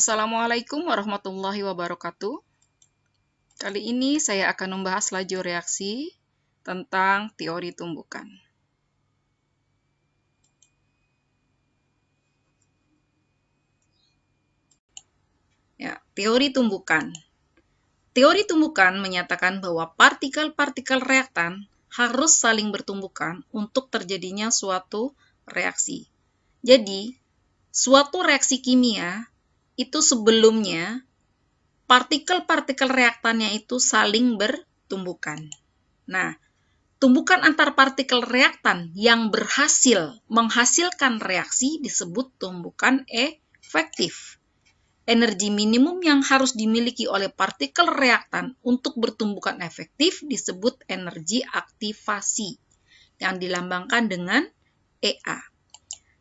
Assalamualaikum warahmatullahi wabarakatuh. Kali ini saya akan membahas laju reaksi tentang teori tumbukan. Ya, teori tumbukan. Teori tumbukan menyatakan bahwa partikel-partikel reaktan harus saling bertumbukan untuk terjadinya suatu reaksi. Jadi, suatu reaksi kimia itu sebelumnya partikel-partikel reaktannya itu saling bertumbukan. Nah, tumbukan antar partikel reaktan yang berhasil menghasilkan reaksi disebut tumbukan efektif. Energi minimum yang harus dimiliki oleh partikel reaktan untuk bertumbukan efektif disebut energi aktivasi yang dilambangkan dengan EA.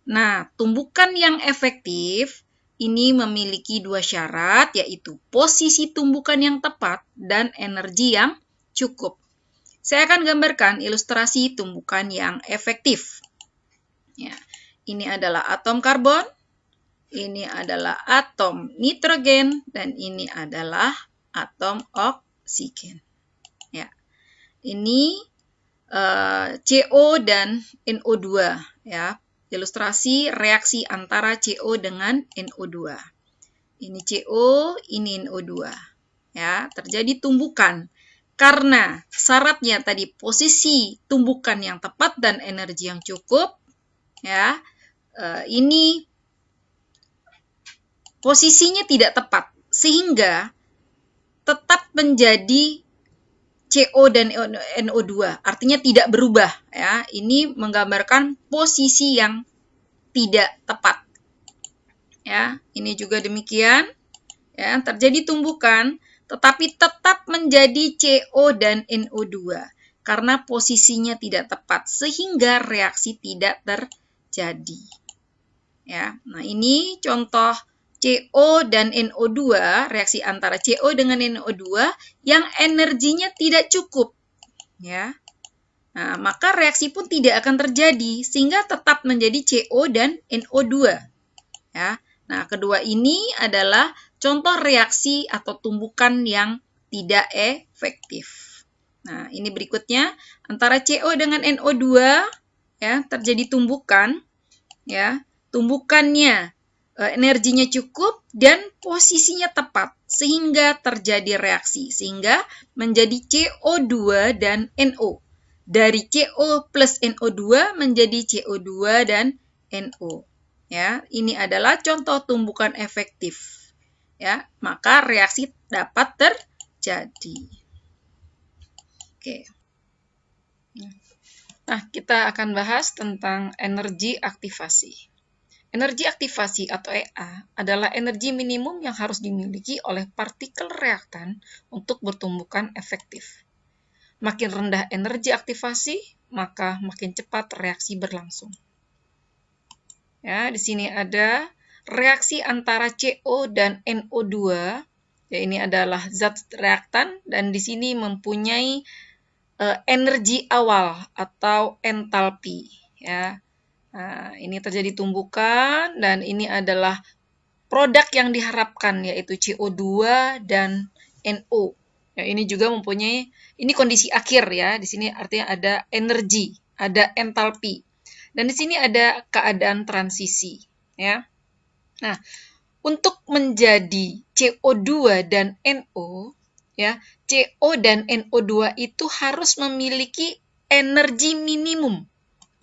Nah, tumbukan yang efektif ini memiliki dua syarat, yaitu posisi tumbukan yang tepat dan energi yang cukup. Saya akan gambarkan ilustrasi tumbukan yang efektif. Ya, ini adalah atom karbon, ini adalah atom nitrogen, dan ini adalah atom oksigen. Ya, ini CO dan NO2. Ya, ilustrasi reaksi antara CO dengan NO2. Ini CO, ini NO2. Ya, terjadi tumbukan. Karena syaratnya tadi posisi tumbukan yang tepat dan energi yang cukup, ya, ini posisinya tidak tepat, sehingga tetap menjadi CO dan NO2, artinya tidak berubah. Ya, ini menggambarkan posisi yang tidak tepat. Ya, ini juga demikian. Ya, terjadi tumbukan, tetapi tetap menjadi CO dan NO2 karena posisinya tidak tepat, sehingga reaksi tidak terjadi. Ya, nah ini contoh CO dan NO2, reaksi antara CO dengan NO2 yang energinya tidak cukup. Ya, nah, maka reaksi pun tidak akan terjadi, sehingga tetap menjadi CO dan NO2. Ya, nah kedua ini adalah contoh reaksi atau tumbukan yang tidak efektif. Nah, ini berikutnya antara CO dengan NO2 ya, terjadi tumbukan ya. Tumbukannya energinya cukup dan posisinya tepat sehingga terjadi reaksi, sehingga menjadi CO2 dan NO. Dari CO plus NO2 menjadi CO2 dan NO. Ya, ini adalah contoh tumbukan efektif. Ya, maka reaksi dapat terjadi. Oke. Nah, kita akan bahas tentang energi aktivasi. Energi aktivasi atau EA adalah energi minimum yang harus dimiliki oleh partikel reaktan untuk bertumbukan efektif. Makin rendah energi aktivasi, maka makin cepat reaksi berlangsung. Ya, di sini ada reaksi antara CO dan NO2. Ya, ini adalah zat reaktan dan di sini mempunyai energi awal atau entalpi. Ya. Nah, ini terjadi tumbukan dan ini adalah produk yang diharapkan yaitu CO2 dan NO. Ya, ini juga mempunyai, ini kondisi akhir ya. Di sini artinya ada energi, ada entalpi. Dan di sini ada keadaan transisi ya. Nah, untuk menjadi CO2 dan NO ya, CO dan NO2 itu harus memiliki energi minimum.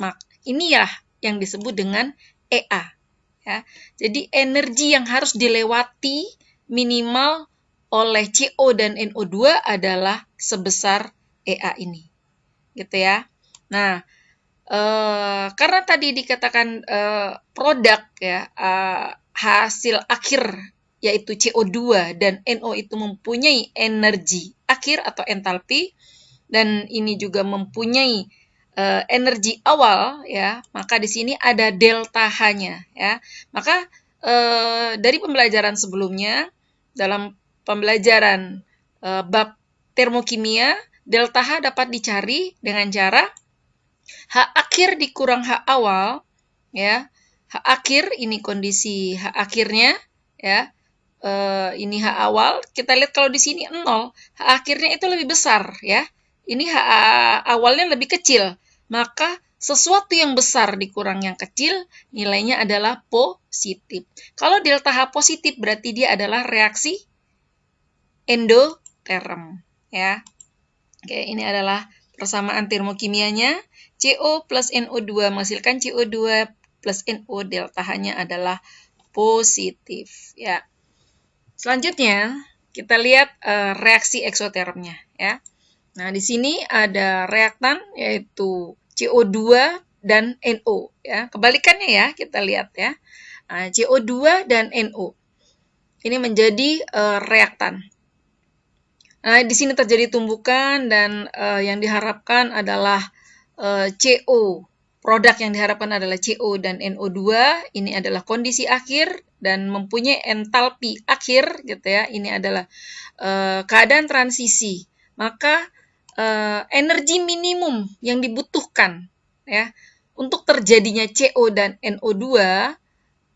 Nah, ini ya yang disebut dengan EA. Ya. Jadi energi yang harus dilewati minimal oleh CO dan NO2 adalah sebesar EA ini. Gitu ya. Nah, karena tadi dikatakan produk ya, hasil akhir yaitu CO2 dan NO itu mempunyai energi akhir atau entalpi, dan ini juga mempunyai energi awal ya, maka di sini ada delta H-nya ya. Maka dari pembelajaran sebelumnya, dalam pembelajaran bab termokimia, delta H dapat dicari dengan cara H akhir dikurang H awal ya. H akhir ini kondisi H akhirnya ya. ini H awal, kita lihat kalau di sini 0, H akhirnya itu lebih besar ya. Ini H awalnya lebih kecil. Maka sesuatu yang besar dikurang yang kecil, nilainya adalah positif. Kalau delta H positif berarti dia adalah reaksi endoterm ya. Oke, ini adalah persamaan termokimianya. CO plus NO2 menghasilkan CO2 plus NO, delta H-nya adalah positif ya. Selanjutnya kita lihat reaksi eksotermnya ya. Nah, di sini ada reaktan yaitu CO2 dan NO ya. Kebalikannya ya, kita lihat ya. Nah, CO2 dan NO. Ini menjadi reaktan. Nah, di sini terjadi tumbukan dan yang diharapkan adalah CO. Produk yang diharapkan adalah CO dan NO2. Ini adalah kondisi akhir dan mempunyai entalpi akhir gitu ya. Ini adalah keadaan transisi. Maka energi minimum yang dibutuhkan ya untuk terjadinya CO dan NO2,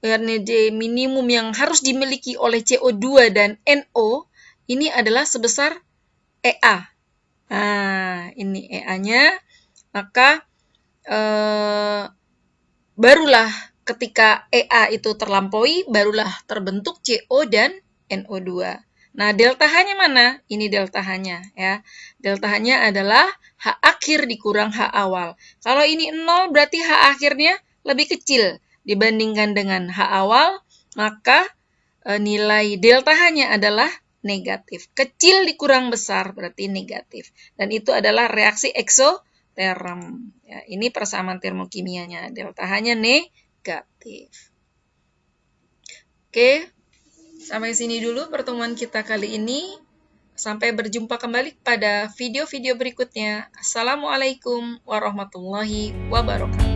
energi minimum yang harus dimiliki oleh CO2 dan NO ini adalah sebesar EA. Nah, ini EA-nya. Maka barulah ketika EA itu terlampaui, barulah terbentuk CO dan NO2. Nah, delta H-nya mana? Ini delta H-nya ya. Delta H-nya adalah H akhir dikurang H awal. Kalau ini 0 berarti H akhirnya lebih kecil dibandingkan dengan H awal, maka nilai delta H-nya adalah negatif. Kecil dikurang besar berarti negatif. Dan itu adalah reaksi eksoterm. Ya, ini persamaan termokimianya. Delta H-nya negatif. Oke, sampai sini dulu pertemuan kita kali ini. Sampai berjumpa kembali pada video-video berikutnya. Assalamualaikum warahmatullahi wabarakatuh.